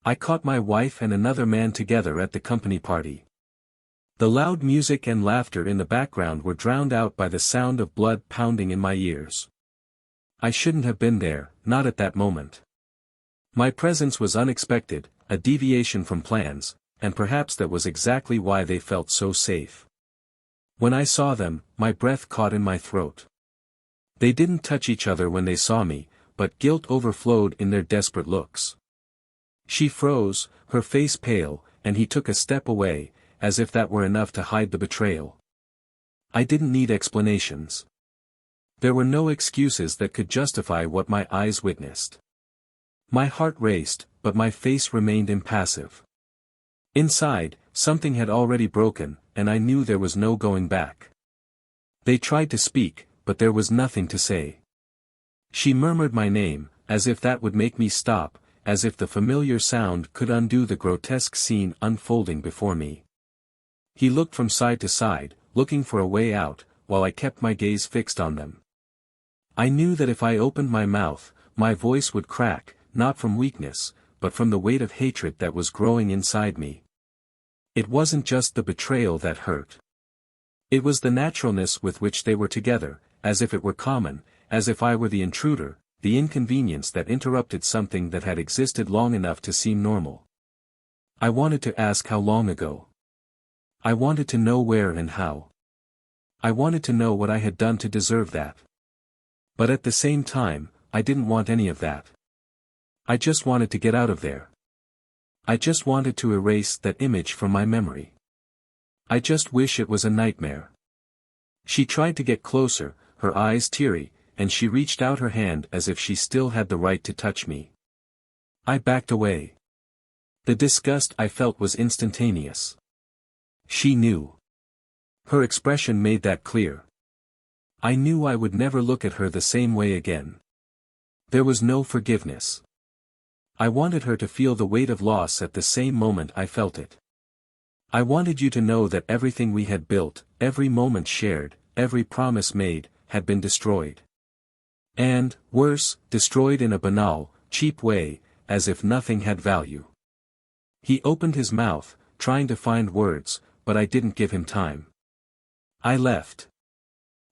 I caught my wife and another man together at the company party. The loud music and laughter in the background were drowned out by the sound of blood pounding in my ears. I shouldn't have been there, not at that moment. My presence was unexpected, a deviation from plans, and perhaps that was exactly why they felt so safe. When I saw them, my breath caught in my throat. They didn't touch each other when they saw me, but guilt overflowed in their desperate looks. She froze, her face pale, and he took a step away, as if that were enough to hide the betrayal. I didn't need explanations. There were no excuses that could justify what my eyes witnessed. My heart raced, but my face remained impassive. Inside, something had already broken, and I knew there was no going back. They tried to speak, but there was nothing to say. She murmured my name, as if that would make me stop, as if the familiar sound could undo the grotesque scene unfolding before me. He looked from side to side, looking for a way out, while I kept my gaze fixed on them. I knew that if I opened my mouth, my voice would crack, not from weakness, but from the weight of hatred that was growing inside me. It wasn't just the betrayal that hurt. It was the naturalness with which they were together, as if it were common, as if I were the intruder, the inconvenience that interrupted something that had existed long enough to seem normal. I wanted to ask how long ago. I wanted to know where and how. I wanted to know what I had done to deserve that. But at the same time, I didn't want any of that. I just wanted to get out of there. I just wanted to erase that image from my memory. I just wish it was a nightmare. She tried to get closer, her eyes teary, and she reached out her hand as if she still had the right to touch me. I backed away. The disgust I felt was instantaneous. She knew. Her expression made that clear. I knew I would never look at her the same way again. There was no forgiveness. I wanted her to feel the weight of loss at the same moment I felt it. I wanted you to know that everything we had built, every moment shared, every promise made, had been destroyed. And, worse, destroyed in a banal, cheap way, as if nothing had value. He opened his mouth, trying to find words, but I didn't give him time. I left.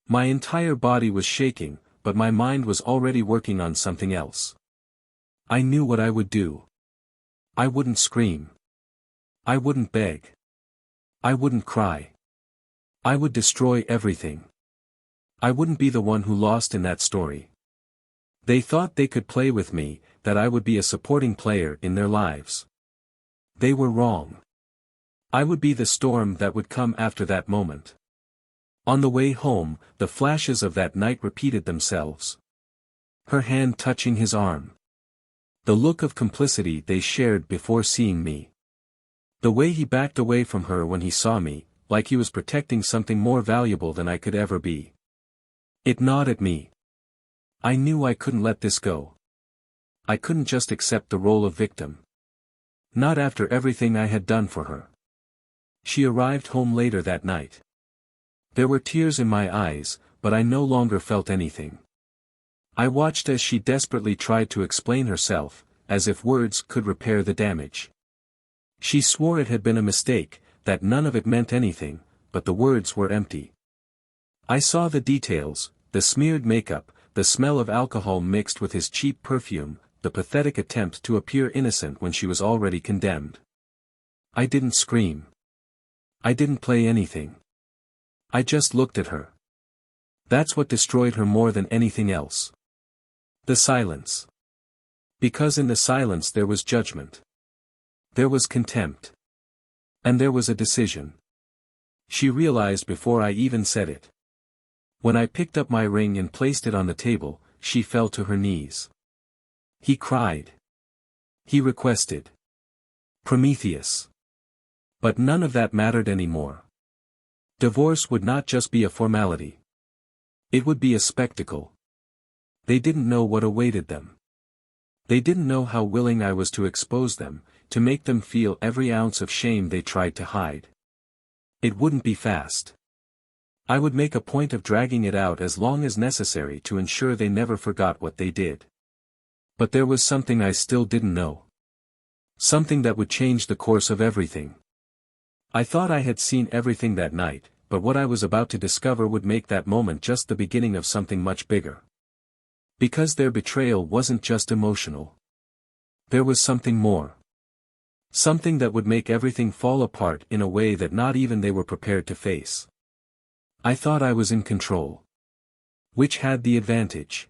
My entire body was shaking, but my mind was already working on something else. I knew what I would do. I wouldn't scream. I wouldn't beg. I wouldn't cry. I would destroy everything. I wouldn't be the one who lost in that story. They thought they could play with me, that I would be a supporting player in their lives. They were wrong. I would be the storm that would come after that moment. On the way home, the flashes of that night repeated themselves. Her hand touching his arm. The look of complicity they shared before seeing me. The way he backed away from her when he saw me, like he was protecting something more valuable than I could ever be. It gnawed at me. I knew I couldn't let this go. I couldn't just accept the role of victim. Not after everything I had done for her. She arrived home later that night. There were tears in my eyes, but I no longer felt anything. I watched as she desperately tried to explain herself, as if words could repair the damage. She swore it had been a mistake, that none of it meant anything, but the words were empty. I saw the details, the smeared makeup, the smell of alcohol mixed with his cheap perfume, the pathetic attempt to appear innocent when she was already condemned. I didn't scream. I didn't play anything. I just looked at her. That's what destroyed her more than anything else. The silence. Because in the silence there was judgment. There was contempt. And there was a decision. She realized before I even said it. When I picked up my ring and placed it on the table, she fell to her knees. He cried. He requested. Prometheus. But none of that mattered anymore. Divorce would not just be a formality. It would be a spectacle. They didn't know what awaited them. They didn't know how willing I was to expose them, to make them feel every ounce of shame they tried to hide. It wouldn't be fast. I would make a point of dragging it out as long as necessary to ensure they never forgot what they did. But there was something I still didn't know. Something that would change the course of everything. I thought I had seen everything that night, but what I was about to discover would make that moment just the beginning of something much bigger. Because their betrayal wasn't just emotional. There was something more. Something that would make everything fall apart in a way that not even they were prepared to face. I thought I was in control. Which had the advantage?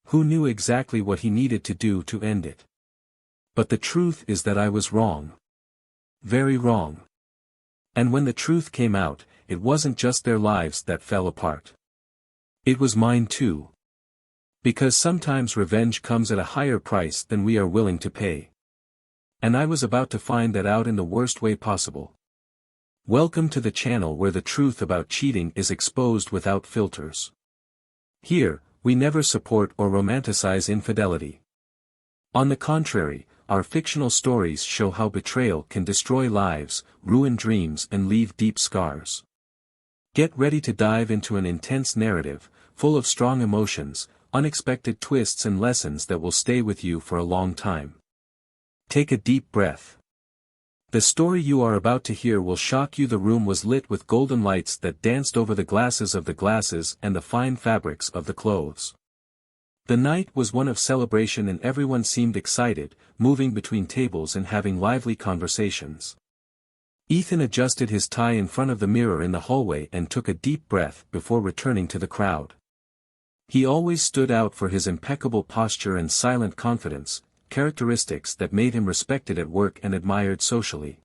Who knew exactly what he needed to do to end it? But the truth is that I was wrong. Very wrong. And when the truth came out, it wasn't just their lives that fell apart. It was mine too. Because sometimes revenge comes at a higher price than we are willing to pay. And I was about to find that out in the worst way possible. Welcome to the channel where the truth about cheating is exposed without filters. Here, we never support or romanticize infidelity. On the contrary, our fictional stories show how betrayal can destroy lives, ruin dreams and leave deep scars. Get ready to dive into an intense narrative, full of strong emotions, unexpected twists and lessons that will stay with you for a long time. Take a deep breath. The story you are about to hear will shock you. The room was lit with golden lights that danced over the glasses and the fine fabrics of the clothes. The night was one of celebration and everyone seemed excited, moving between tables and having lively conversations. Ethan adjusted his tie in front of the mirror in the hallway and took a deep breath before returning to the crowd. He always stood out for his impeccable posture and silent confidence, characteristics that made him respected at work and admired socially.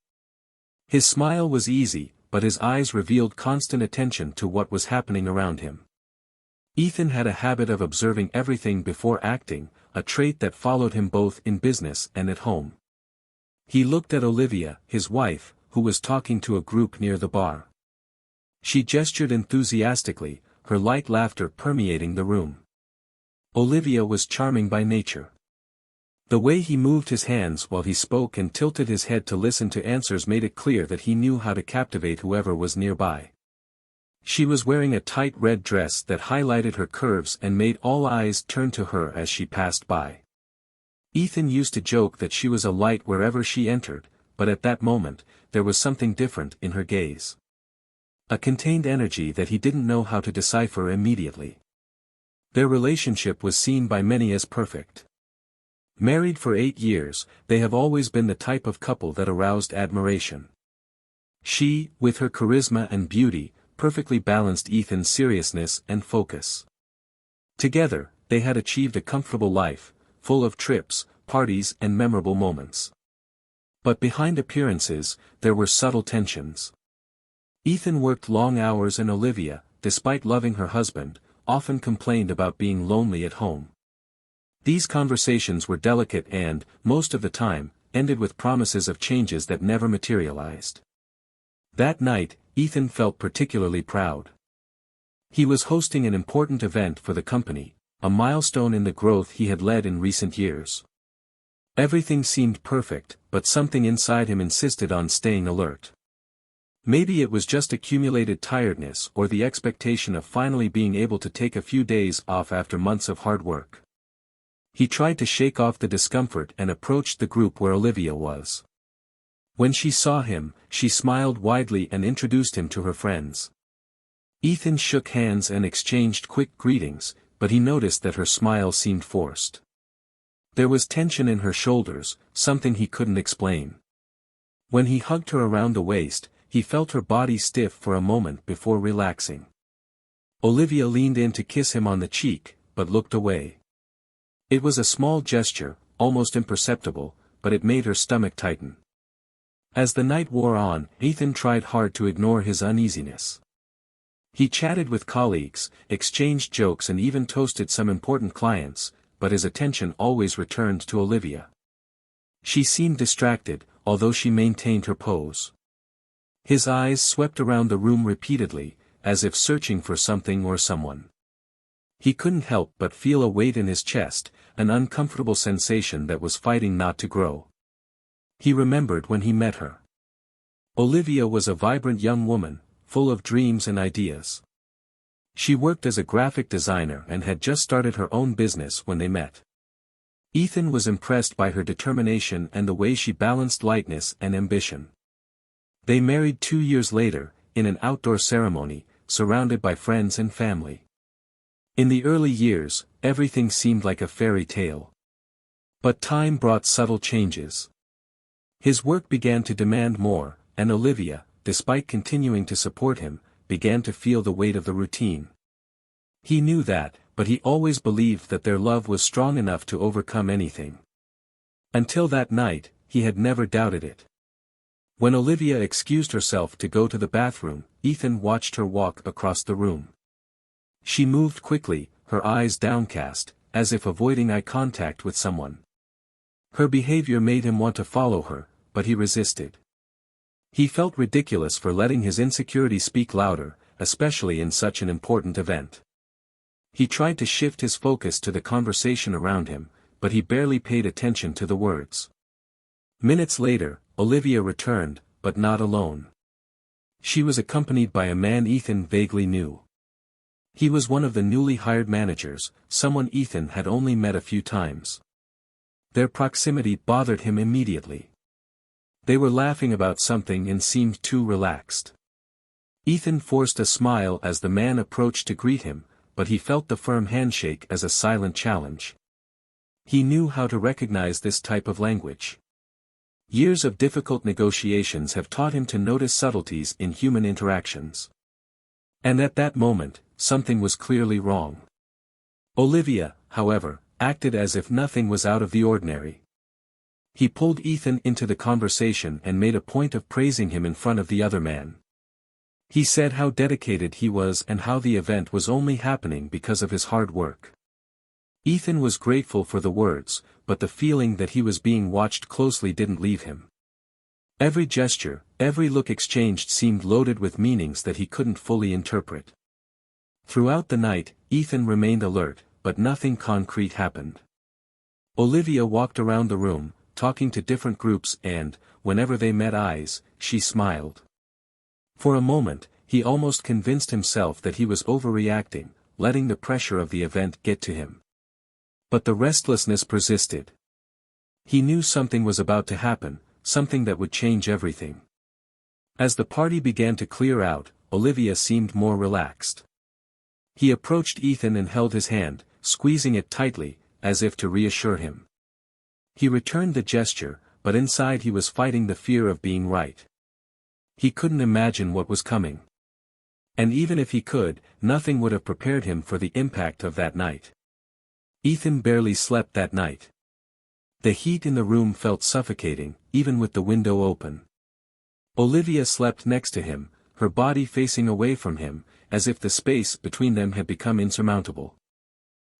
His smile was easy, but his eyes revealed constant attention to what was happening around him. Ethan had a habit of observing everything before acting, a trait that followed him both in business and at home. He looked at Olivia, his wife, who was talking to a group near the bar. She gestured enthusiastically, her light laughter permeating the room. Olivia was charming by nature. The way he moved his hands while he spoke and tilted his head to listen to answers made it clear that he knew how to captivate whoever was nearby. She was wearing a tight red dress that highlighted her curves and made all eyes turn to her as she passed by. Ethan used to joke that she was a light wherever she entered, but at that moment, there was something different in her gaze. A contained energy that he didn't know how to decipher immediately. Their relationship was seen by many as perfect. Married for 8 years, they have always been the type of couple that aroused admiration. She, with her charisma and beauty, perfectly balanced Ethan's seriousness and focus. Together, they had achieved a comfortable life, full of trips, parties and memorable moments. But behind appearances, there were subtle tensions. Ethan worked long hours and Olivia, despite loving her husband, often complained about being lonely at home. These conversations were delicate and, most of the time, ended with promises of changes that never materialized. That night, Ethan felt particularly proud. He was hosting an important event for the company, a milestone in the growth he had led in recent years. Everything seemed perfect, but something inside him insisted on staying alert. Maybe it was just accumulated tiredness or the expectation of finally being able to take a few days off after months of hard work. He tried to shake off the discomfort and approached the group where Olivia was. When she saw him, she smiled widely and introduced him to her friends. Ethan shook hands and exchanged quick greetings, but he noticed that her smile seemed forced. There was tension in her shoulders, something he couldn't explain. When he hugged her around the waist, he felt her body stiff for a moment before relaxing. Olivia leaned in to kiss him on the cheek, but looked away. It was a small gesture, almost imperceptible, but it made her stomach tighten. As the night wore on, Ethan tried hard to ignore his uneasiness. He chatted with colleagues, exchanged jokes and even toasted some important clients, but his attention always returned to Olivia. She seemed distracted, although she maintained her pose. His eyes swept around the room repeatedly, as if searching for something or someone. He couldn't help but feel a weight in his chest, an uncomfortable sensation that was fighting not to grow. He remembered when he met her. Olivia was a vibrant young woman, full of dreams and ideas. She worked as a graphic designer and had just started her own business when they met. Ethan was impressed by her determination and the way she balanced lightness and ambition. They married 2 years later, in an outdoor ceremony, surrounded by friends and family. In the early years, everything seemed like a fairy tale. But time brought subtle changes. His work began to demand more, and Olivia, despite continuing to support him, began to feel the weight of the routine. He knew that, but he always believed that their love was strong enough to overcome anything. Until that night, he had never doubted it. When Olivia excused herself to go to the bathroom, Ethan watched her walk across the room. She moved quickly, her eyes downcast, as if avoiding eye contact with someone. Her behavior made him want to follow her, but he resisted. He felt ridiculous for letting his insecurity speak louder, especially in such an important event. He tried to shift his focus to the conversation around him, but he barely paid attention to the words. Minutes later, Olivia returned, but not alone. She was accompanied by a man Ethan vaguely knew. He was one of the newly hired managers, someone Ethan had only met a few times. Their proximity bothered him immediately. They were laughing about something and seemed too relaxed. Ethan forced a smile as the man approached to greet him, but he felt the firm handshake as a silent challenge. He knew how to recognize this type of language. Years of difficult negotiations have taught him to notice subtleties in human interactions. And at that moment, something was clearly wrong. Olivia, however, acted as if nothing was out of the ordinary. He pulled Ethan into the conversation and made a point of praising him in front of the other man. He said how dedicated he was and how the event was only happening because of his hard work. Ethan was grateful for the words, but the feeling that he was being watched closely didn't leave him. Every gesture, every look exchanged seemed loaded with meanings that he couldn't fully interpret. Throughout the night, Ethan remained alert, but nothing concrete happened. Olivia walked around the room, talking to different groups and, whenever they met eyes, she smiled. For a moment, he almost convinced himself that he was overreacting, letting the pressure of the event get to him. But the restlessness persisted. He knew something was about to happen, something that would change everything. As the party began to clear out, Olivia seemed more relaxed. He approached Ethan and held his hand, squeezing it tightly, as if to reassure him. He returned the gesture, but inside he was fighting the fear of being right. He couldn't imagine what was coming. And even if he could, nothing would have prepared him for the impact of that night. Ethan barely slept that night. The heat in the room felt suffocating, even with the window open. Olivia slept next to him, her body facing away from him, as if the space between them had become insurmountable.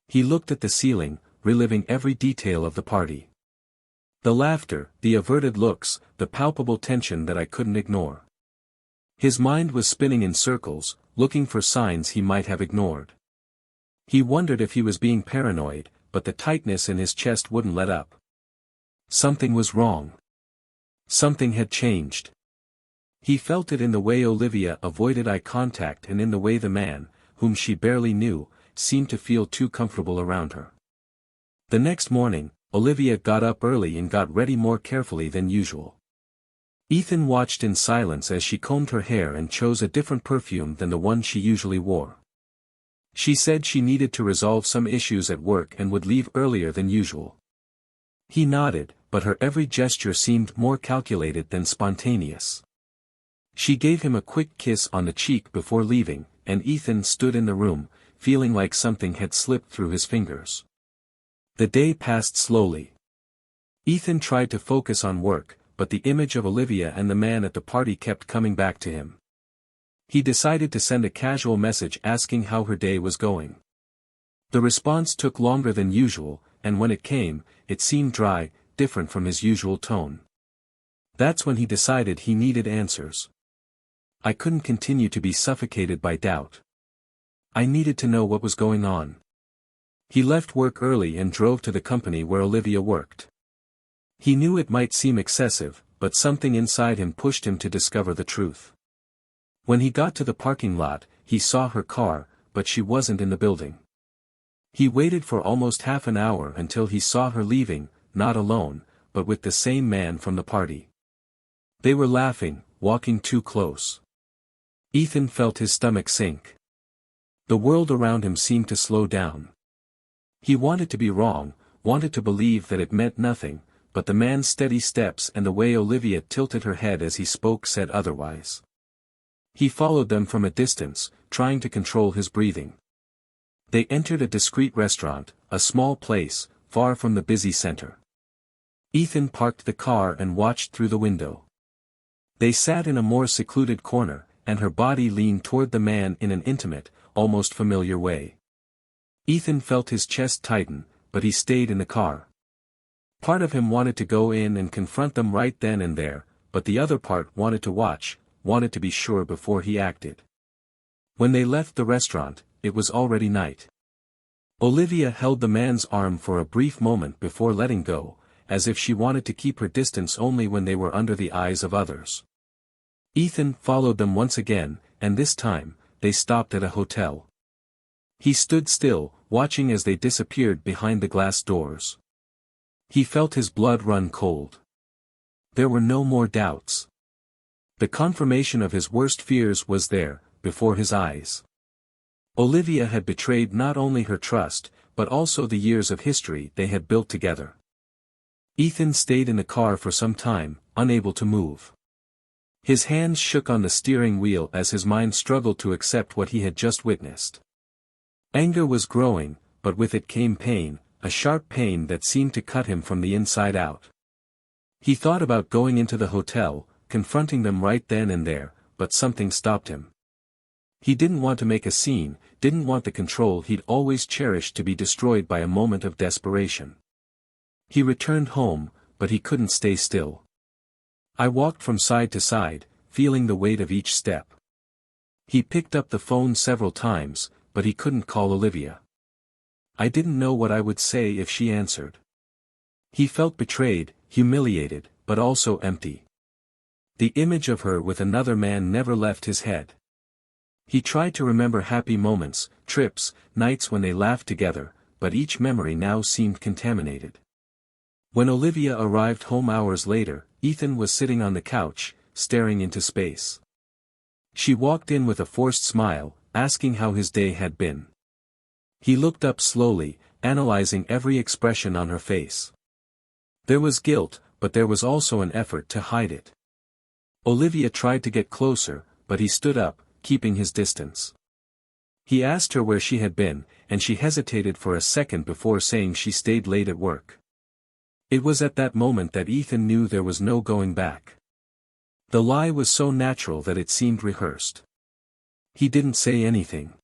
He looked at the ceiling, reliving every detail of the party. The laughter, the averted looks, the palpable tension that I couldn't ignore. His mind was spinning in circles, looking for signs he might have ignored. He wondered if he was being paranoid, but the tightness in his chest wouldn't let up. Something was wrong. Something had changed. He felt it in the way Olivia avoided eye contact and in the way the man, whom she barely knew, seemed to feel too comfortable around her. The next morning, Olivia got up early and got ready more carefully than usual. Ethan watched in silence as she combed her hair and chose a different perfume than the one she usually wore. She said she needed to resolve some issues at work and would leave earlier than usual. He nodded, but her every gesture seemed more calculated than spontaneous. She gave him a quick kiss on the cheek before leaving, and Ethan stood in the room, feeling like something had slipped through his fingers. The day passed slowly. Ethan tried to focus on work, but the image of Olivia and the man at the party kept coming back to him. He decided to send a casual message asking how her day was going. The response took longer than usual, and when it came, it seemed dry, different from his usual tone. That's when he decided he needed answers. I couldn't continue to be suffocated by doubt. I needed to know what was going on. He left work early and drove to the company where Olivia worked. He knew it might seem excessive, but something inside him pushed him to discover the truth. When he got to the parking lot, he saw her car, but she wasn't in the building. He waited for almost half an hour until he saw her leaving, not alone, but with the same man from the party. They were laughing, walking too close. Ethan felt his stomach sink. The world around him seemed to slow down. He wanted to be wrong, wanted to believe that it meant nothing, but the man's steady steps and the way Olivia tilted her head as he spoke said otherwise. He followed them from a distance, trying to control his breathing. They entered a discreet restaurant, a small place, far from the busy center. Ethan parked the car and watched through the window. They sat in a more secluded corner, and her body leaned toward the man in an intimate, almost familiar way. Ethan felt his chest tighten, but he stayed in the car. Part of him wanted to go in and confront them right then and there, but the other part wanted to watch, wanted to be sure before he acted. When they left the restaurant, it was already night. Olivia held the man's arm for a brief moment before letting go, as if she wanted to keep her distance only when they were under the eyes of others. Ethan followed them once again, and this time, they stopped at a hotel. He stood still, watching as they disappeared behind the glass doors. He felt his blood run cold. There were no more doubts. The confirmation of his worst fears was there, before his eyes. Olivia had betrayed not only her trust, but also the years of history they had built together. Ethan stayed in the car for some time, unable to move. His hands shook on the steering wheel as his mind struggled to accept what he had just witnessed. Anger was growing, but with it came pain, a sharp pain that seemed to cut him from the inside out. He thought about going into the hotel, confronting them right then and there, but something stopped him. He didn't want to make a scene, didn't want the control he'd always cherished to be destroyed by a moment of desperation. He returned home, but he couldn't stay still. I walked from side to side, feeling the weight of each step. He picked up the phone several times, but he couldn't call Olivia. I didn't know what I would say if she answered. He felt betrayed, humiliated, but also empty. The image of her with another man never left his head. He tried to remember happy moments, trips, nights when they laughed together, but each memory now seemed contaminated. When Olivia arrived home hours later, Ethan was sitting on the couch, staring into space. She walked in with a forced smile, asking how his day had been. He looked up slowly, analyzing every expression on her face. There was guilt, but there was also an effort to hide it. Olivia tried to get closer, but he stood up, keeping his distance. He asked her where she had been, and she hesitated for a second before saying she stayed late at work. It was at that moment that Ethan knew there was no going back. The lie was so natural that it seemed rehearsed. He didn't say anything.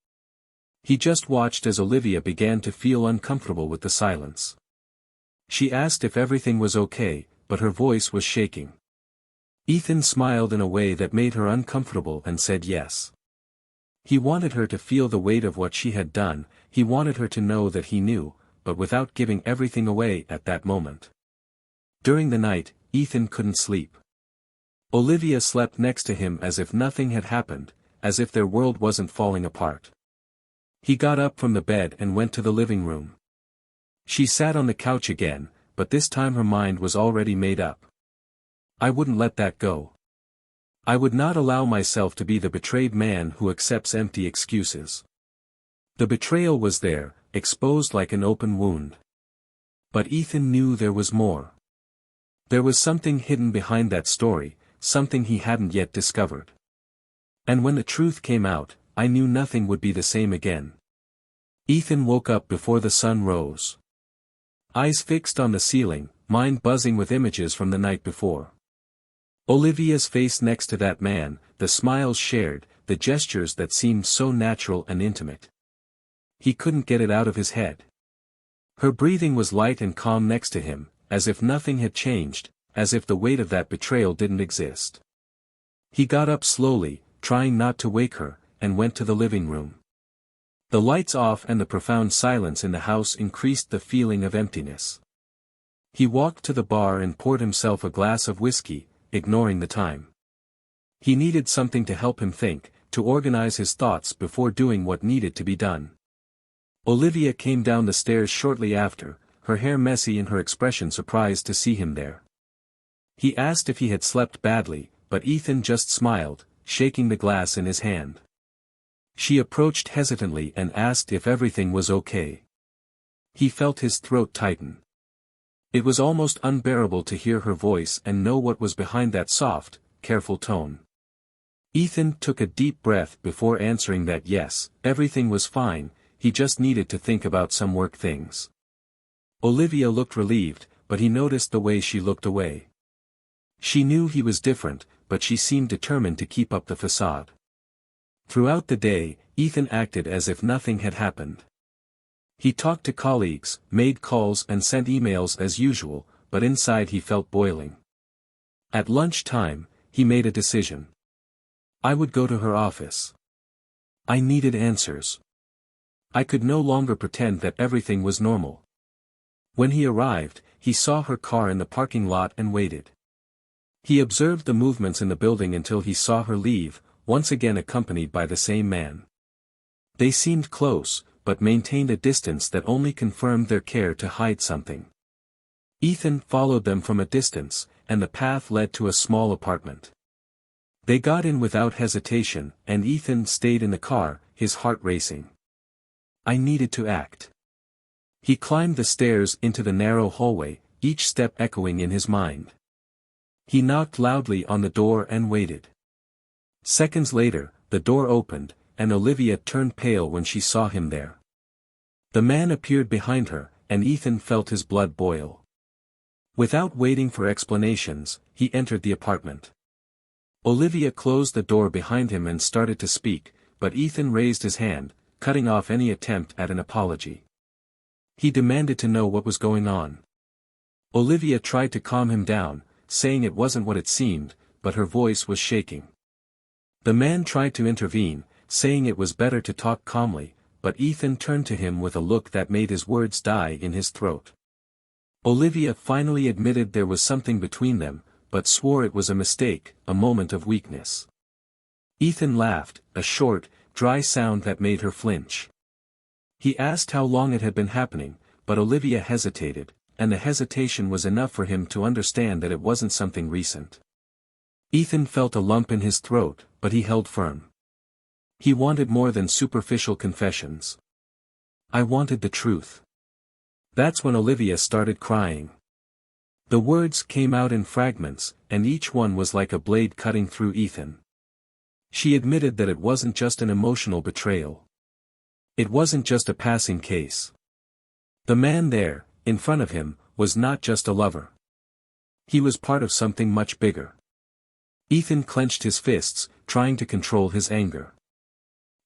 He just watched as Olivia began to feel uncomfortable with the silence. She asked if everything was okay, but her voice was shaking. Ethan smiled in a way that made her uncomfortable and said yes. He wanted her to feel the weight of what she had done, he wanted her to know that he knew, but without giving everything away at that moment. During the night, Ethan couldn't sleep. Olivia slept next to him as if nothing had happened, as if their world wasn't falling apart. He got up from the bed and went to the living room. She sat on the couch again, but this time her mind was already made up. I wouldn't let that go. I would not allow myself to be the betrayed man who accepts empty excuses. The betrayal was there, exposed like an open wound. But Ethan knew there was more. There was something hidden behind that story, something he hadn't yet discovered. And when the truth came out, I knew nothing would be the same again. Ethan woke up before the sun rose. Eyes fixed on the ceiling, mind buzzing with images from the night before. Olivia's face next to that man, the smiles shared, the gestures that seemed so natural and intimate. He couldn't get it out of his head. Her breathing was light and calm next to him, as if nothing had changed, as if the weight of that betrayal didn't exist. He got up slowly, trying not to wake her, and went to the living room. The lights off and the profound silence in the house increased the feeling of emptiness. He walked to the bar and poured himself a glass of whiskey, ignoring the time. He needed something to help him think, to organize his thoughts before doing what needed to be done. Olivia came down the stairs shortly after, her hair messy and her expression surprised to see him there. He asked if he had slept badly, but Ethan just smiled, shaking the glass in his hand. She approached hesitantly and asked if everything was okay. He felt his throat tighten. It was almost unbearable to hear her voice and know what was behind that soft, careful tone. Ethan took a deep breath before answering that yes, everything was fine, he just needed to think about some work things. Olivia looked relieved, but he noticed the way she looked away. She knew he was different, but she seemed determined to keep up the facade. Throughout the day, Ethan acted as if nothing had happened. He talked to colleagues, made calls and sent emails as usual, but inside he felt boiling. At lunchtime, he made a decision. I would go to her office. I needed answers. I could no longer pretend that everything was normal. When he arrived, he saw her car in the parking lot and waited. He observed the movements in the building until he saw her leave, once again accompanied by the same man. They seemed close, but maintained a distance that only confirmed their care to hide something. Ethan followed them from a distance, and the path led to a small apartment. They got in without hesitation, and Ethan stayed in the car, his heart racing. I needed to act. He climbed the stairs into the narrow hallway, each step echoing in his mind. He knocked loudly on the door and waited. Seconds later, the door opened, and Olivia turned pale when she saw him there. The man appeared behind her, and Ethan felt his blood boil. Without waiting for explanations, he entered the apartment. Olivia closed the door behind him and started to speak, but Ethan raised his hand, cutting off any attempt at an apology. He demanded to know what was going on. Olivia tried to calm him down, saying it wasn't what it seemed, but her voice was shaking. The man tried to intervene, saying it was better to talk calmly, but Ethan turned to him with a look that made his words die in his throat. Olivia finally admitted there was something between them, but swore it was a mistake, a moment of weakness. Ethan laughed, a short, dry sound that made her flinch. He asked how long it had been happening, but Olivia hesitated, and the hesitation was enough for him to understand that it wasn't something recent. Ethan felt a lump in his throat, but he held firm. He wanted more than superficial confessions. I wanted the truth. That's when Olivia started crying. The words came out in fragments, and each one was like a blade cutting through Ethan. She admitted that it wasn't just an emotional betrayal. It wasn't just a passing case. The man there, in front of him, was not just a lover. He was part of something much bigger. Ethan clenched his fists, trying to control his anger.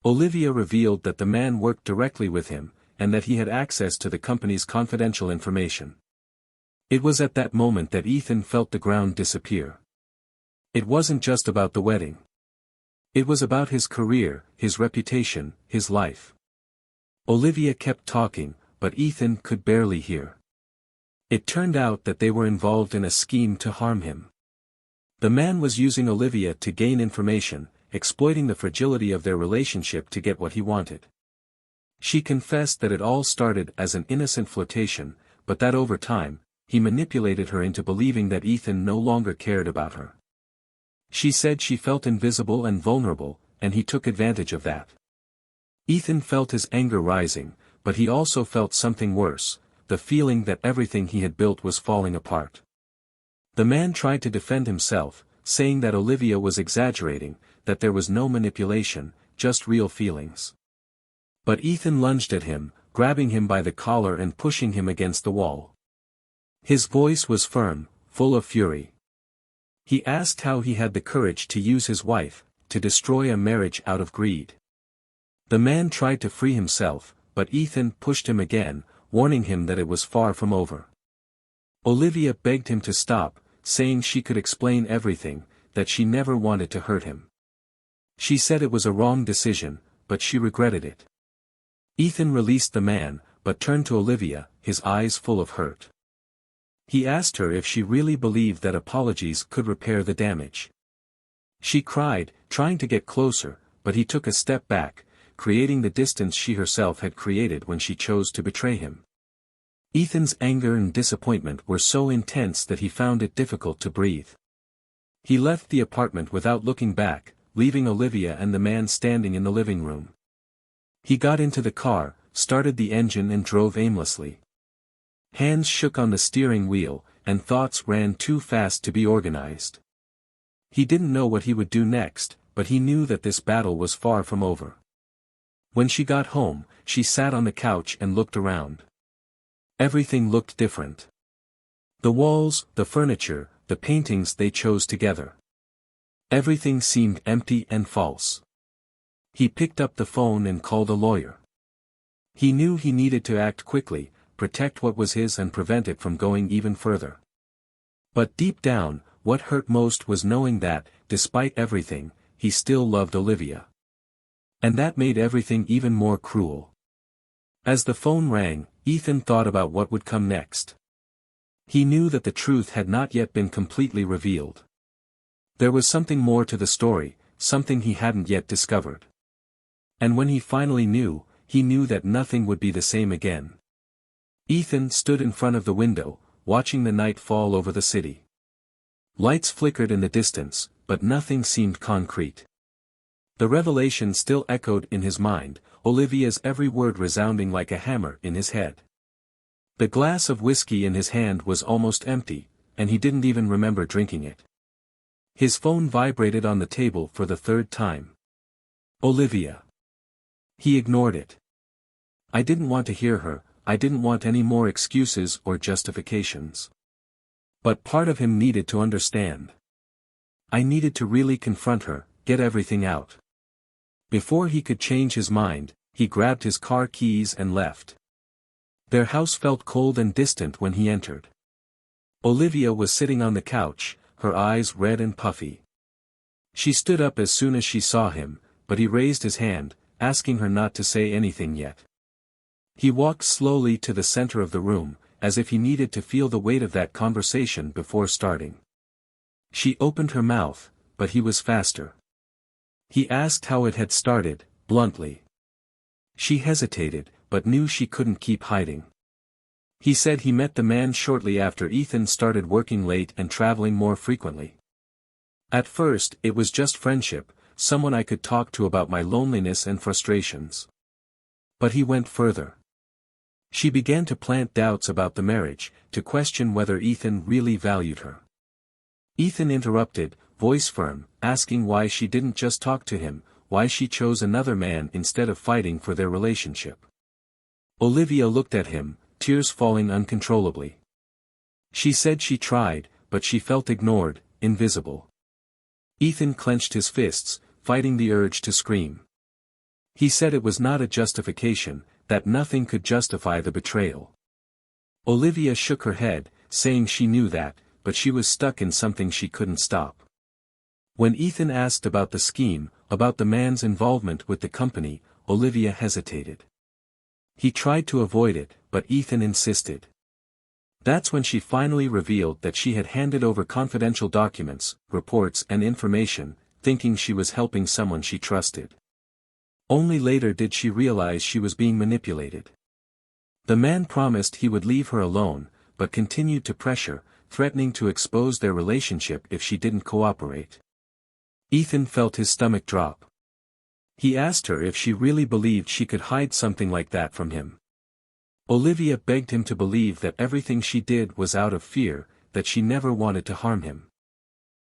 Olivia revealed that the man worked directly with him, and that he had access to the company's confidential information. It was at that moment that Ethan felt the ground disappear. It wasn't just about the wedding. It was about his career, his reputation, his life. Olivia kept talking, but Ethan could barely hear. It turned out that they were involved in a scheme to harm him. The man was using Olivia to gain information, exploiting the fragility of their relationship to get what he wanted. She confessed that it all started as an innocent flirtation, but that over time, he manipulated her into believing that Ethan no longer cared about her. She said she felt invisible and vulnerable, and he took advantage of that. Ethan felt his anger rising, but he also felt something worse, the feeling that everything he had built was falling apart. The man tried to defend himself, saying that Olivia was exaggerating, that there was no manipulation, just real feelings. But Ethan lunged at him, grabbing him by the collar and pushing him against the wall. His voice was firm, full of fury. He asked how he had the courage to use his wife, to destroy a marriage out of greed. The man tried to free himself, but Ethan pushed him again, warning him that it was far from over. Olivia begged him to stop, saying she could explain everything, that she never wanted to hurt him. She said it was a wrong decision, but she regretted it. Ethan released the man, but turned to Olivia, his eyes full of hurt. He asked her if she really believed that apologies could repair the damage. She cried, trying to get closer, but he took a step back, creating the distance she herself had created when she chose to betray him. Ethan's anger and disappointment were so intense that he found it difficult to breathe. He left the apartment without looking back, leaving Olivia and the man standing in the living room. He got into the car, started the engine and drove aimlessly. Hands shook on the steering wheel, and thoughts ran too fast to be organized. He didn't know what he would do next, but he knew that this battle was far from over. When she got home, she sat on the couch and looked around. Everything looked different. The walls, the furniture, the paintings they chose together. Everything seemed empty and false. He picked up the phone and called a lawyer. He knew he needed to act quickly, protect what was his and prevent it from going even further. But deep down, what hurt most was knowing that, despite everything, he still loved Olivia. And that made everything even more cruel. As the phone rang, Ethan thought about what would come next. He knew that the truth had not yet been completely revealed. There was something more to the story, something he hadn't yet discovered. And when he finally knew, he knew that nothing would be the same again. Ethan stood in front of the window, watching the night fall over the city. Lights flickered in the distance, but nothing seemed concrete. The revelation still echoed in his mind, Olivia's every word resounding like a hammer in his head. The glass of whiskey in his hand was almost empty, and he didn't even remember drinking it. His phone vibrated on the table for the third time. Olivia. He ignored it. I didn't want to hear her, I didn't want any more excuses or justifications. But part of him needed to understand. I needed to really confront her, get everything out. Before he could change his mind, he grabbed his car keys and left. Their house felt cold and distant when he entered. Olivia was sitting on the couch, her eyes red and puffy. She stood up as soon as she saw him, but he raised his hand, asking her not to say anything yet. He walked slowly to the center of the room, as if he needed to feel the weight of that conversation before starting. She opened her mouth, but he was faster. He asked how it had started, bluntly. She hesitated, but knew she couldn't keep hiding. He said he met the man shortly after Ethan started working late and traveling more frequently. At first, it was just friendship, someone I could talk to about my loneliness and frustrations. But he went further. She began to plant doubts about the marriage, to question whether Ethan really valued her. Ethan interrupted, voice firm, asking why she didn't just talk to him, why she chose another man instead of fighting for their relationship. Olivia looked at him, tears falling uncontrollably. She said she tried, but she felt ignored, invisible. Ethan clenched his fists, fighting the urge to scream. He said it was not a justification, that nothing could justify the betrayal. Olivia shook her head, saying she knew that, but she was stuck in something she couldn't stop. When Ethan asked about the scheme, about the man's involvement with the company, Olivia hesitated. He tried to avoid it, but Ethan insisted. That's when she finally revealed that she had handed over confidential documents, reports and information, thinking she was helping someone she trusted. Only later did she realize she was being manipulated. The man promised he would leave her alone, but continued to pressure, threatening to expose their relationship if she didn't cooperate. Ethan felt his stomach drop. He asked her if she really believed she could hide something like that from him. Olivia begged him to believe that everything she did was out of fear, that she never wanted to harm him.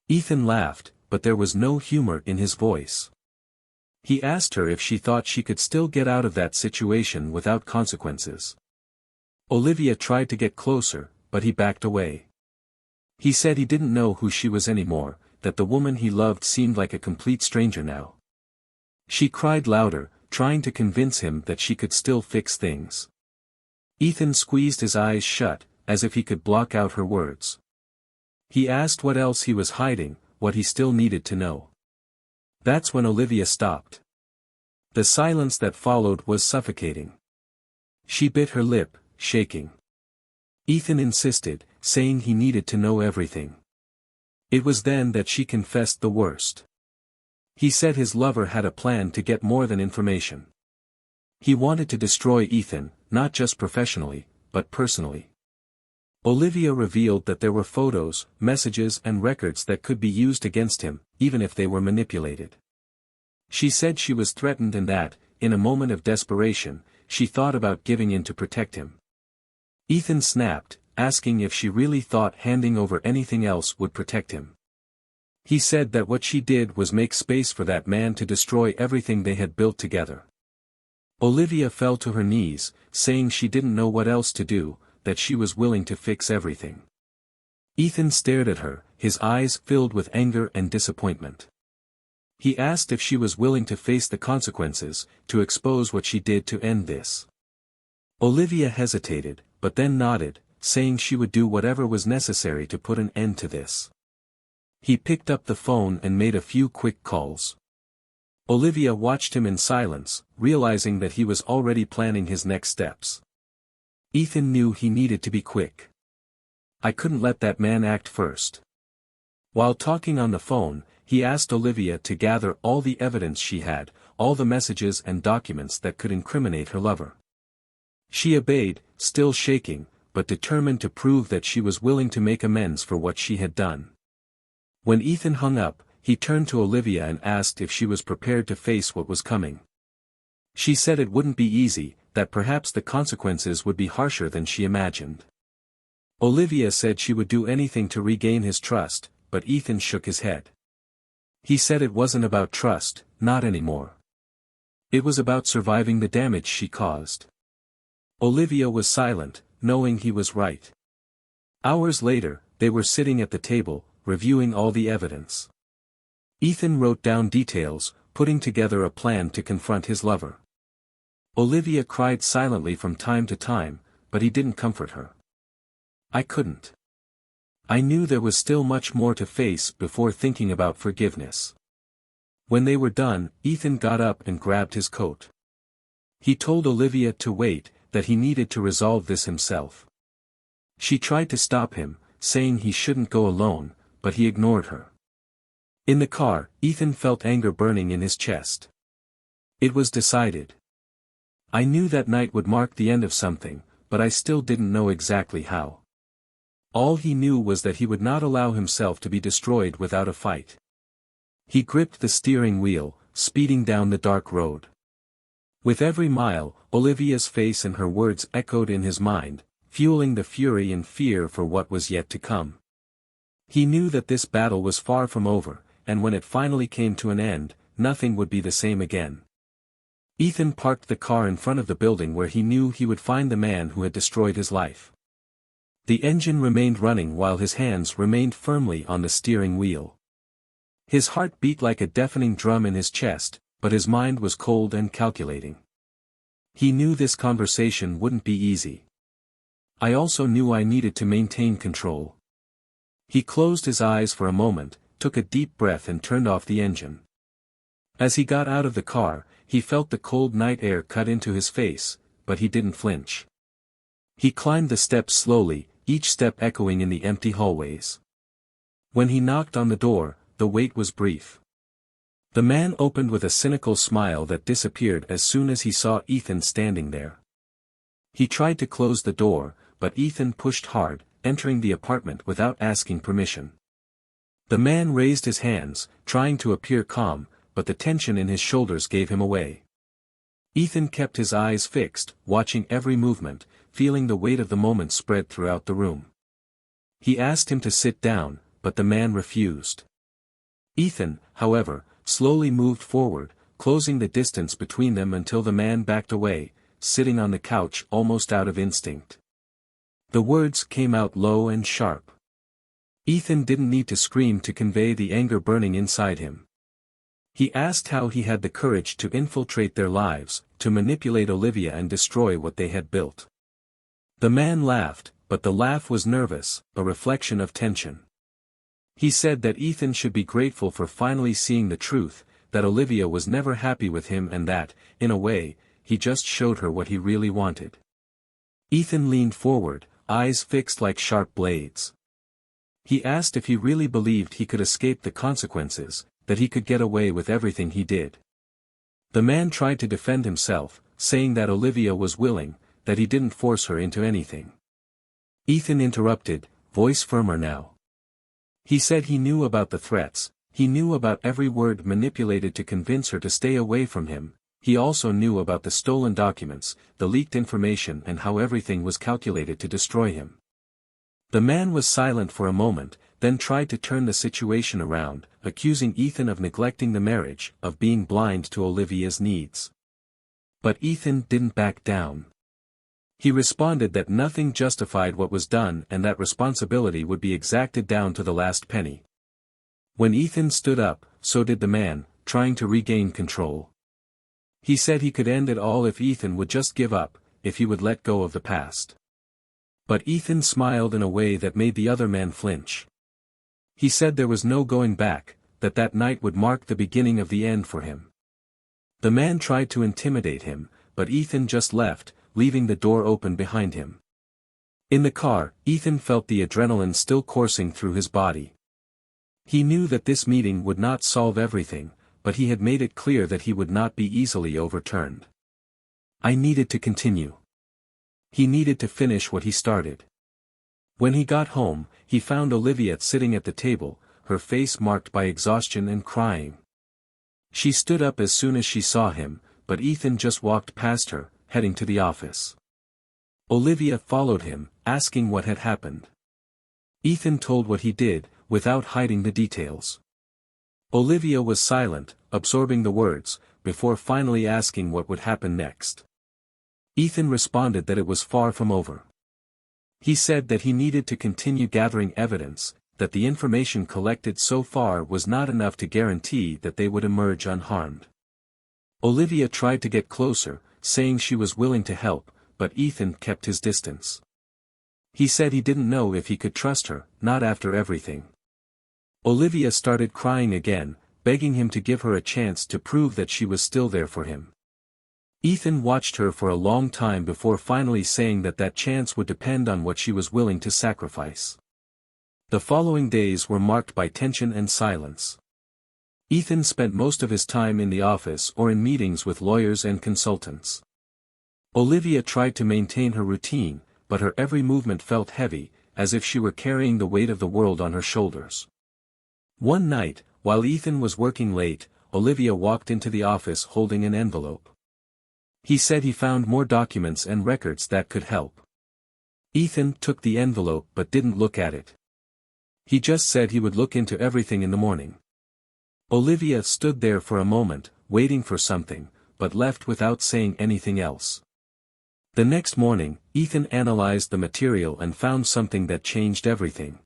Ethan laughed, but there was no humor in his voice. He asked her if she thought she could still get out of that situation without consequences. Olivia tried to get closer, but he backed away. He said he didn't know who she was anymore, that the woman he loved seemed like a complete stranger now. She cried louder, trying to convince him that she could still fix things. Ethan squeezed his eyes shut, as if he could block out her words. He asked what else he was hiding, what he still needed to know. That's when Olivia stopped. The silence that followed was suffocating. She bit her lip, shaking. Ethan insisted, saying he needed to know everything. It was then that she confessed the worst. He said his lover had a plan to get more than information. He wanted to destroy Ethan, not just professionally, but personally. Olivia revealed that there were photos, messages and records that could be used against him, even if they were manipulated. She said she was threatened and that, in a moment of desperation, she thought about giving in to protect him. Ethan snapped, asking if she really thought handing over anything else would protect him. He said that what she did was make space for that man to destroy everything they had built together. Olivia fell to her knees, saying she didn't know what else to do, that she was willing to fix everything. Ethan stared at her, his eyes filled with anger and disappointment. He asked if she was willing to face the consequences, to expose what she did to end this. Olivia hesitated, but then nodded, saying she would do whatever was necessary to put an end to this. He picked up the phone and made a few quick calls. Olivia watched him in silence, realizing that he was already planning his next steps. Ethan knew he needed to be quick. I couldn't let that man act first. While talking on the phone, he asked Olivia to gather all the evidence she had, all the messages and documents that could incriminate her lover. She obeyed, still shaking, but determined to prove that she was willing to make amends for what she had done. When Ethan hung up, he turned to Olivia and asked if she was prepared to face what was coming. She said it wouldn't be easy, that perhaps the consequences would be harsher than she imagined. Olivia said she would do anything to regain his trust, but Ethan shook his head. He said it wasn't about trust, not anymore. It was about surviving the damage she caused. Olivia was silent, knowing he was right. Hours later, they were sitting at the table, reviewing all the evidence. Ethan wrote down details, putting together a plan to confront his lover. Olivia cried silently from time to time, but he didn't comfort her. I couldn't. I knew there was still much more to face before thinking about forgiveness. When they were done, Ethan got up and grabbed his coat. He told Olivia to wait, that he needed to resolve this himself. She tried to stop him, saying he shouldn't go alone, but he ignored her. In the car, Ethan felt anger burning in his chest. It was decided. I knew that night would mark the end of something, but I still didn't know exactly how. All he knew was that he would not allow himself to be destroyed without a fight. He gripped the steering wheel, speeding down the dark road. With every mile, Olivia's face and her words echoed in his mind, fueling the fury and fear for what was yet to come. He knew that this battle was far from over, and when it finally came to an end, nothing would be the same again. Ethan parked the car in front of the building where he knew he would find the man who had destroyed his life. The engine remained running while his hands remained firmly on the steering wheel. His heart beat like a deafening drum in his chest, but his mind was cold and calculating. He knew this conversation wouldn't be easy. I also knew I needed to maintain control. He closed his eyes for a moment, took a deep breath and turned off the engine. As he got out of the car, he felt the cold night air cut into his face, but he didn't flinch. He climbed the steps slowly, each step echoing in the empty hallways. When he knocked on the door, the wait was brief. The man opened with a cynical smile that disappeared as soon as he saw Ethan standing there. He tried to close the door, but Ethan pushed hard, entering the apartment without asking permission. The man raised his hands, trying to appear calm, but the tension in his shoulders gave him away. Ethan kept his eyes fixed, watching every movement, feeling the weight of the moment spread throughout the room. He asked him to sit down, but the man refused. Ethan, however, slowly moved forward, closing the distance between them until the man backed away, sitting on the couch almost out of instinct. The words came out low and sharp. Ethan didn't need to scream to convey the anger burning inside him. He asked how he had the courage to infiltrate their lives, to manipulate Olivia and destroy what they had built. The man laughed, but the laugh was nervous, a reflection of tension. He said that Ethan should be grateful for finally seeing the truth, that Olivia was never happy with him and that, in a way, he just showed her what he really wanted. Ethan leaned forward, eyes fixed like sharp blades. He asked if he really believed he could escape the consequences, that he could get away with everything he did. The man tried to defend himself, saying that Olivia was willing, that he didn't force her into anything. Ethan interrupted, voice firmer now. He said he knew about the threats, he knew about every word manipulated to convince her to stay away from him, he also knew about the stolen documents, the leaked information and how everything was calculated to destroy him. The man was silent for a moment, then tried to turn the situation around, accusing Ethan of neglecting the marriage, of being blind to Olivia's needs. But Ethan didn't back down. He responded that nothing justified what was done and that responsibility would be exacted down to the last penny. When Ethan stood up, so did the man, trying to regain control. He said he could end it all if Ethan would just give up, if he would let go of the past. But Ethan smiled in a way that made the other man flinch. He said there was no going back, that that night would mark the beginning of the end for him. The man tried to intimidate him, but Ethan just left, leaving the door open behind him. In the car, Ethan felt the adrenaline still coursing through his body. He knew that this meeting would not solve everything, but he had made it clear that he would not be easily overturned. I needed to continue. He needed to finish what he started. When he got home, he found Olivia sitting at the table, her face marked by exhaustion and crying. She stood up as soon as she saw him, but Ethan just walked past her, heading to the office. Olivia followed him, asking what had happened. Ethan told what he did, without hiding the details. Olivia was silent, absorbing the words, before finally asking what would happen next. Ethan responded that it was far from over. He said that he needed to continue gathering evidence, that the information collected so far was not enough to guarantee that they would emerge unharmed. Olivia tried to get closer, saying she was willing to help, but Ethan kept his distance. He said he didn't know if he could trust her, not after everything. Olivia started crying again, begging him to give her a chance to prove that she was still there for him. Ethan watched her for a long time before finally saying that that chance would depend on what she was willing to sacrifice. The following days were marked by tension and silence. Ethan spent most of his time in the office or in meetings with lawyers and consultants. Olivia tried to maintain her routine, but her every movement felt heavy, as if she were carrying the weight of the world on her shoulders. One night, while Ethan was working late, Olivia walked into the office holding an envelope. He said he found more documents and records that could help. Ethan took the envelope but didn't look at it. He just said he would look into everything in the morning. Olivia stood there for a moment, waiting for something, but left without saying anything else. The next morning, Ethan analyzed the material and found something that changed everything.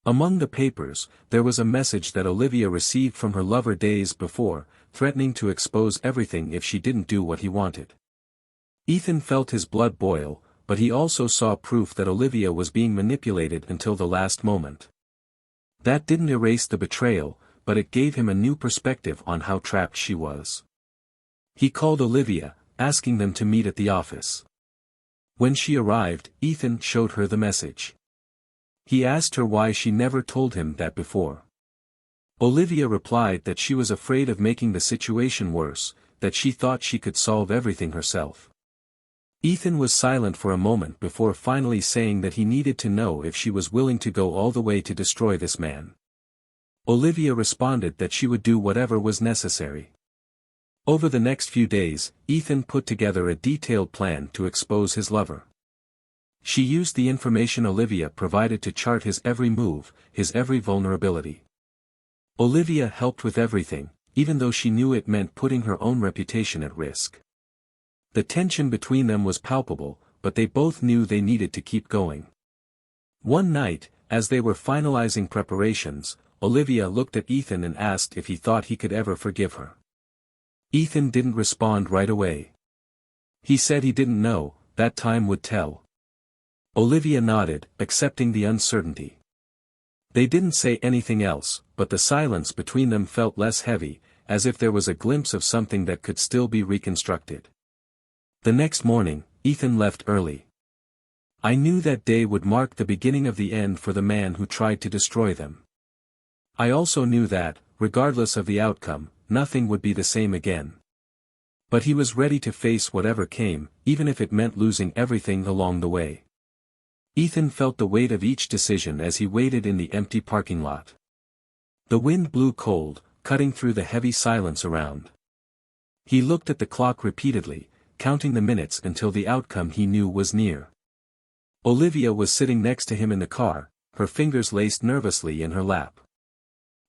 Among the papers, there was a message that Olivia received from her lover days before, threatening to expose everything if she didn't do what he wanted. Ethan felt his blood boil, but he also saw proof that Olivia was being manipulated until the last moment. That didn't erase the betrayal, but it gave him a new perspective on how trapped she was. He called Olivia, asking them to meet at the office. When she arrived, Ethan showed her the message. He asked her why she never told him that before. Olivia replied that she was afraid of making the situation worse, that she thought she could solve everything herself. Ethan was silent for a moment before finally saying that he needed to know if she was willing to go all the way to destroy this man. Olivia responded that she would do whatever was necessary. Over the next few days, Ethan put together a detailed plan to expose his lover. She used the information Olivia provided to chart his every move, his every vulnerability. Olivia helped with everything, even though she knew it meant putting her own reputation at risk. The tension between them was palpable, but they both knew they needed to keep going. One night, as they were finalizing preparations, Olivia looked at Ethan and asked if he thought he could ever forgive her. Ethan didn't respond right away. He said he didn't know, that time would tell. Olivia nodded, accepting the uncertainty. They didn't say anything else, but the silence between them felt less heavy, as if there was a glimpse of something that could still be reconstructed. The next morning, Ethan left early. I knew that day would mark the beginning of the end for the man who tried to destroy them. I also knew that, regardless of the outcome, nothing would be the same again. But he was ready to face whatever came, even if it meant losing everything along the way. Ethan felt the weight of each decision as he waited in the empty parking lot. The wind blew cold, cutting through the heavy silence around. He looked at the clock repeatedly, counting the minutes until the outcome he knew was near. Olivia was sitting next to him in the car, her fingers laced nervously in her lap.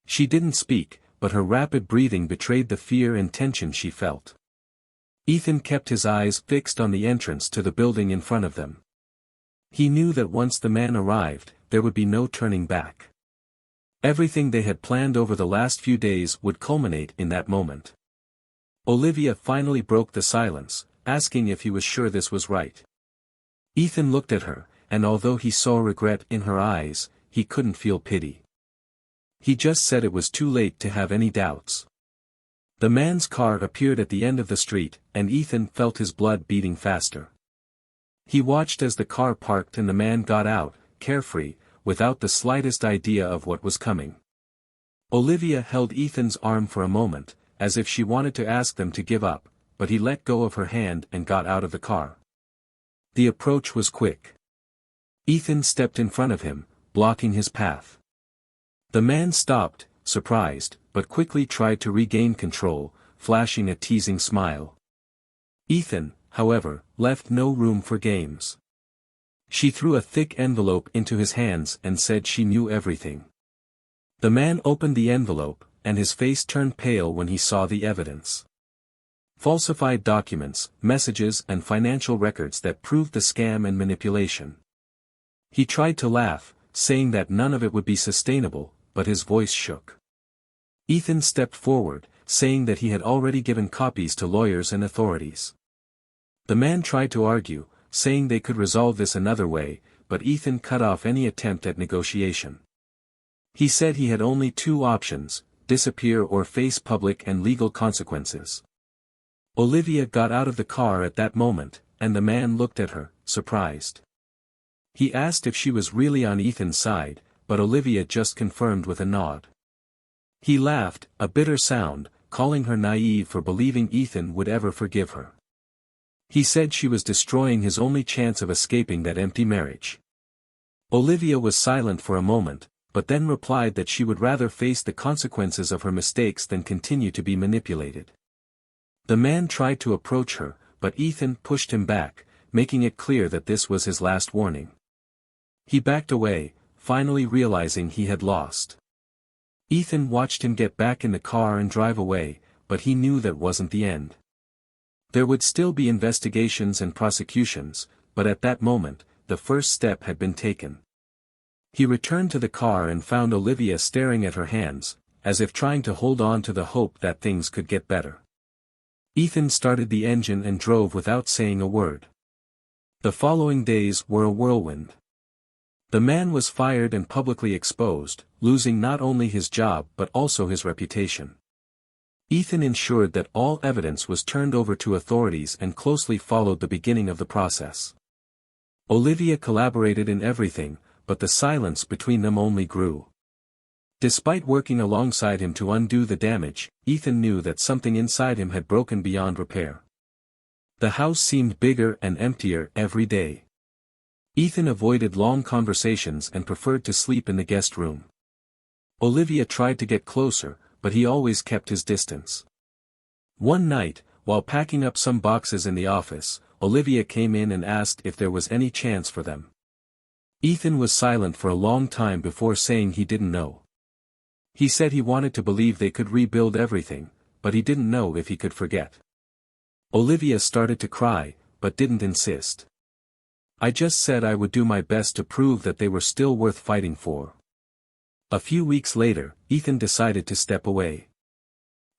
She didn't speak, but her rapid breathing betrayed the fear and tension she felt. Ethan kept his eyes fixed on the entrance to the building in front of them. He knew that once the man arrived, there would be no turning back. Everything they had planned over the last few days would culminate in that moment. Olivia finally broke the silence, asking if he was sure this was right. Ethan looked at her, and although he saw regret in her eyes, he couldn't feel pity. He just said it was too late to have any doubts. The man's car appeared at the end of the street, and Ethan felt his blood beating faster. He watched as the car parked and the man got out, carefree, without the slightest idea of what was coming. Olivia held Ethan's arm for a moment, as if she wanted to ask them to give up, but he let go of her hand and got out of the car. The approach was quick. Ethan stepped in front of him, blocking his path. The man stopped, surprised, but quickly tried to regain control, flashing a teasing smile. Ethan, however, left no room for games. She threw a thick envelope into his hands and said she knew everything. The man opened the envelope, and his face turned pale when he saw the evidence. Falsified documents, messages and financial records that proved the scam and manipulation. He tried to laugh, saying that none of it would be sustainable, but his voice shook. Ethan stepped forward, saying that he had already given copies to lawyers and authorities. The man tried to argue, saying they could resolve this another way, but Ethan cut off any attempt at negotiation. He said he had only two options: disappear or face public and legal consequences. Olivia got out of the car at that moment, and the man looked at her, surprised. He asked if she was really on Ethan's side, but Olivia just confirmed with a nod. He laughed, a bitter sound, calling her naive for believing Ethan would ever forgive her. He said she was destroying his only chance of escaping that empty marriage. Olivia was silent for a moment, but then replied that she would rather face the consequences of her mistakes than continue to be manipulated. The man tried to approach her, but Ethan pushed him back, making it clear that this was his last warning. He backed away, finally realizing he had lost. Ethan watched him get back in the car and drive away, but he knew that wasn't the end. There would still be investigations and prosecutions, but at that moment, the first step had been taken. He returned to the car and found Olivia staring at her hands, as if trying to hold on to the hope that things could get better. Ethan started the engine and drove without saying a word. The following days were a whirlwind. The man was fired and publicly exposed, losing not only his job but also his reputation. Ethan ensured that all evidence was turned over to authorities and closely followed the beginning of the process. Olivia collaborated in everything, but the silence between them only grew. Despite working alongside him to undo the damage, Ethan knew that something inside him had broken beyond repair. The house seemed bigger and emptier every day. Ethan avoided long conversations and preferred to sleep in the guest room. Olivia tried to get closer, but he always kept his distance. One night, while packing up some boxes in the office, Olivia came in and asked if there was any chance for them. Ethan was silent for a long time before saying he didn't know. He said he wanted to believe they could rebuild everything, but he didn't know if he could forget. Olivia started to cry, but didn't insist. "I just said I would do my best to prove that they were still worth fighting for." A few weeks later, Ethan decided to step away.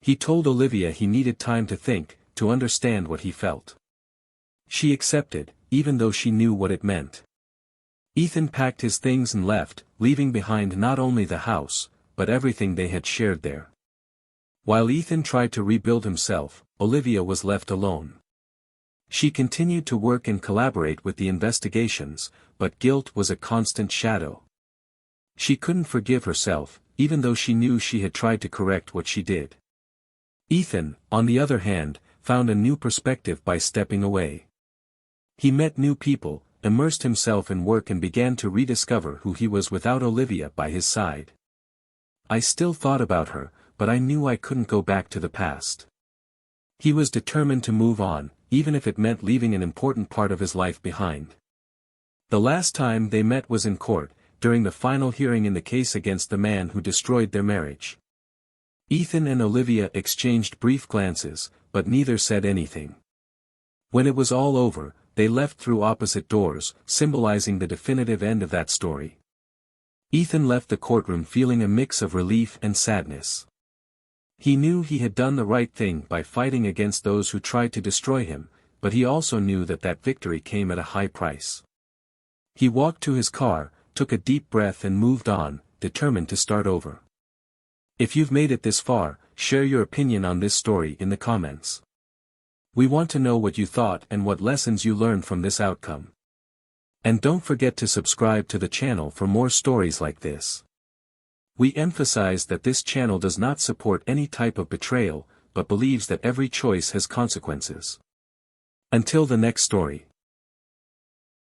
He told Olivia he needed time to think, to understand what he felt. She accepted, even though she knew what it meant. Ethan packed his things and left, leaving behind not only the house, but everything they had shared there. While Ethan tried to rebuild himself, Olivia was left alone. She continued to work and collaborate with the investigations, but guilt was a constant shadow. She couldn't forgive herself, even though she knew she had tried to correct what she did. Ethan, on the other hand, found a new perspective by stepping away. He met new people, immersed himself in work and began to rediscover who he was without Olivia by his side. I still thought about her, but I knew I couldn't go back to the past. He was determined to move on, even if it meant leaving an important part of his life behind. The last time they met was in court, during the final hearing in the case against the man who destroyed their marriage. Ethan and Olivia exchanged brief glances, but neither said anything. When it was all over, they left through opposite doors, symbolizing the definitive end of that story. Ethan left the courtroom feeling a mix of relief and sadness. He knew he had done the right thing by fighting against those who tried to destroy him, but he also knew that victory came at a high price. He walked to his car, took a deep breath and moved on, determined to start over. If you've made it this far, share your opinion on this story in the comments. We want to know what you thought and what lessons you learned from this outcome. And don't forget to subscribe to the channel for more stories like this. We emphasize that this channel does not support any type of betrayal, but believes that every choice has consequences. Until the next story.